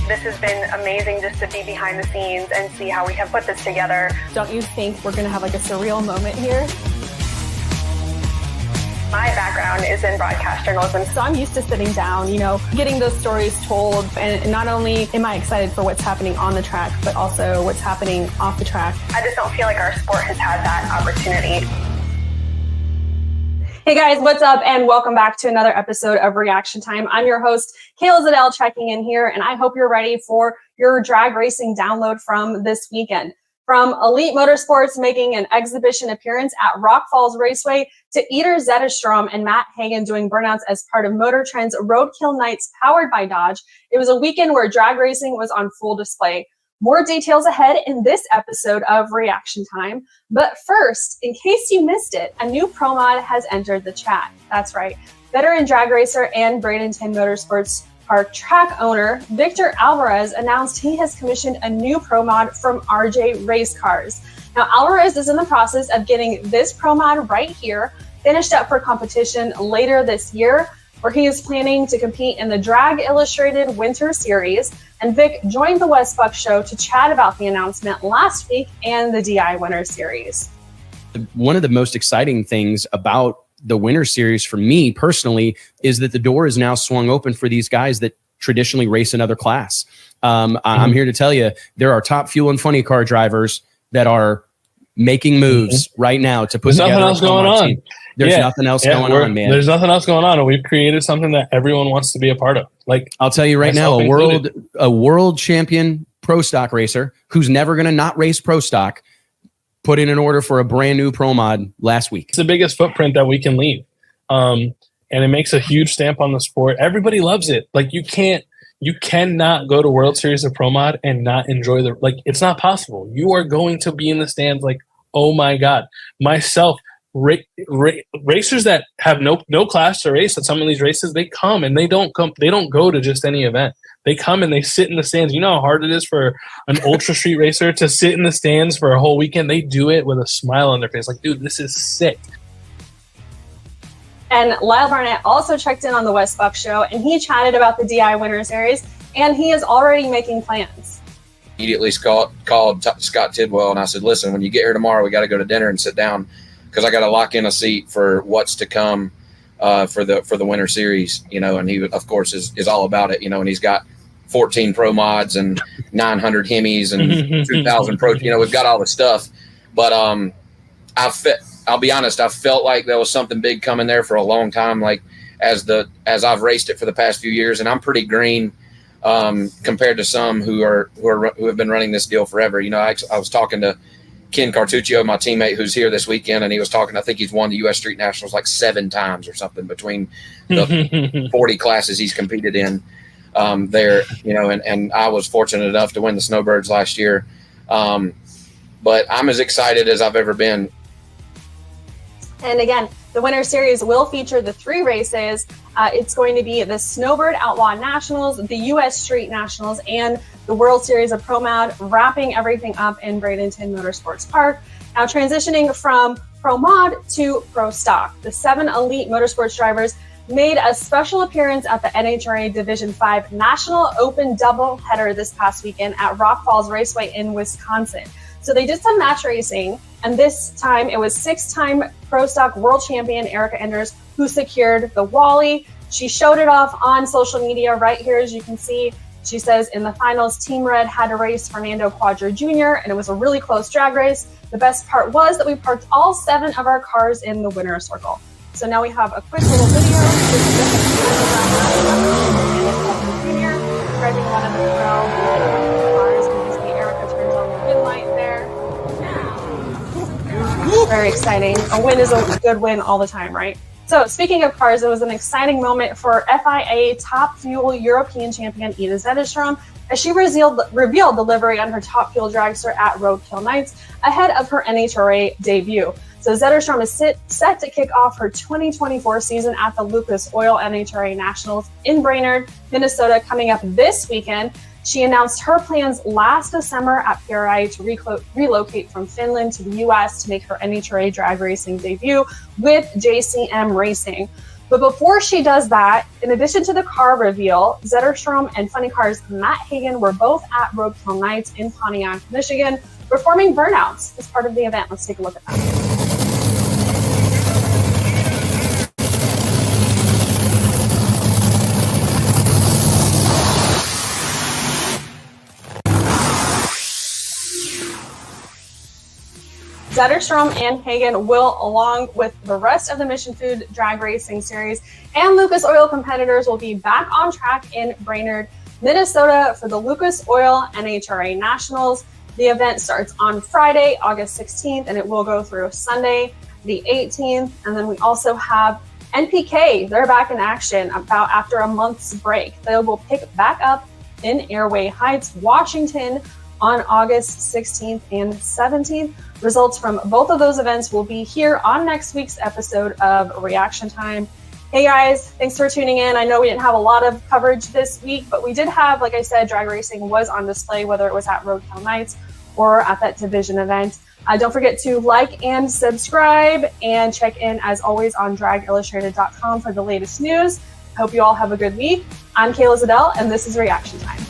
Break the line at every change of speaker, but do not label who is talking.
This has been amazing just to be behind the scenes and see how we have put this together.
Don't you think we're going to have like a surreal moment here?
My background is in broadcast journalism.
So I'm used to sitting down, getting those stories told. And not only am I excited for what's happening on the track, but also what's happening off the track.
I just don't feel like our sport has had that opportunity.
Hey guys, what's up? And welcome back to another episode of Reaction Time. I'm your host, Kayla Ziddell, checking in here, and I hope you're ready for your drag racing download from this weekend. From Elite Motorsports making an exhibition appearance at Rock Falls Raceway to Eater Zetterström and Matt Hagan doing burnouts as part of Motor Trend's Roadkill Nights powered by Dodge, it was a weekend where drag racing was on full display. More details ahead in this episode of Reaction Time. But first, in case you missed it, a new pro mod has entered the chat. That's right. Veteran drag racer and Bradenton Motorsports Park track owner Victor Alvarez announced he has commissioned a new pro mod from RJ Race Cars. Now, Alvarez is in the process of getting this pro mod right here finished up for competition later this year, where he is planning to compete in the Drag Illustrated Winter Series. And Vic joined the Wes Buck Show to chat about the announcement last week and the DI Winter Series.
One of the most exciting things about the Winter Series for me personally is that the door is now swung open for these guys that traditionally race another class. I'm here to tell you, there are top fuel and funny car drivers that are making moves right now to put
There's nothing else going on.
There's nothing else going on, man.
There's nothing else going on, and we've created something that everyone wants to be a part of. Like,
I'll tell you right now, a world champion pro stock racer who's never going to not race pro stock put in an order for a brand new pro mod last week.
It's the biggest footprint that we can leave, and it makes a huge stamp on the sport. Everybody loves it. Like, you cannot go to World Series of Pro Mod and not enjoy it's not possible. You are going to be in the stands like, oh my God. Myself, racers that have no class to race at some of these races, they come and they don't go to just any event. They come and they sit in the stands. You know how hard it is for an ultra street racer to sit in the stands for a whole weekend? They do it with a smile on their face. Like, dude, this is sick.
And Lyle Barnett also checked in on the Wes Buck Show, and he chatted about the DI Winter Series, and he is already making plans.
Immediately called Scott Tidwell, and I said, listen, when you get here tomorrow, we got to go to dinner and sit down because I got to lock in a seat for what's to come for the Winter Series, and he, of course, is all about it, and he's got 14 pro mods and 900 Hemis and 2,000 pro, we've got all the stuff. But I'll be honest, I felt like there was something big coming there for a long time, like as I've raced it for the past few years, and I'm pretty green compared to some who have been running this deal forever. I was talking to Ken Cartuccio, my teammate, who's here this weekend, and he was talking, I think he's won the U.S. Street Nationals like 7 times or something between the 40 classes he's competed in there, and I was fortunate enough to win the Snowbirds last year. But I'm as excited as I've ever been.
And again, the Winter Series will feature the 3 races. It's going to be the Snowbird Outlaw Nationals, the U.S. Street Nationals, and the World Series of Pro Mod, wrapping everything up in Bradenton Motorsports Park. Now transitioning from Pro Mod to Pro Stock, the 7 Elite Motorsports drivers made a special appearance at the NHRA Division 5 National Open doubleheader this past weekend at Rock Falls Raceway in Wisconsin. So they did some match racing, and this time it was 6-time Pro Stock World Champion Erica Enders who secured the Wally. She showed it off on social media right here, as you can see. She says in the finals, Team Red had to race Fernando Quadro Jr., and it was a really close drag race. The best part was that we parked all 7 of our cars in the winner's circle. So now we have a quick little video. Jr. driving one of the pro cars. You can see Erica turns on the win light there. Very exciting. A win is a good win all the time, right? So speaking of cars, it was an exciting moment for FIA Top Fuel European champion Ida Zetterström as she revealed the livery on her Top Fuel dragster at Roadkill Nights ahead of her NHRA debut. So Zetterström is set to kick off her 2024 season at the Lucas Oil NHRA Nationals in Brainerd, Minnesota, coming up this weekend. She announced her plans last December at PRI to relocate from Finland to the U.S. to make her NHRA drag racing debut with JCM Racing. But before she does that, in addition to the car reveal, Zetterström and Funny Cars' Matt Hagan were both at Roadkill Nights in Pontiac, Michigan, performing burnouts as part of the event. Let's take a look at that. Zetterström and Hagan will, along with the rest of the Mission Food Drag Racing Series and Lucas Oil competitors, will be back on track in Brainerd, Minnesota for the Lucas Oil NHRA Nationals. The event starts on Friday, August 16th, and it will go through Sunday, the 18th. And then we also have NPK. They're back in action about after a month's break. They will pick back up in Airway Heights, Washington, on August 16th and 17th. Results from both of those events will be here on next week's episode of Reaction Time. Hey guys, thanks for tuning in. I know we didn't have a lot of coverage this week, but we did have, like I said, drag racing was on display, whether it was at Roadkill Nights or at that division event. Don't forget to like and subscribe, and check in as always on dragillustrated.com for the latest news. Hope you all have a good week. I'm Kayla Zadell, and this is Reaction Time.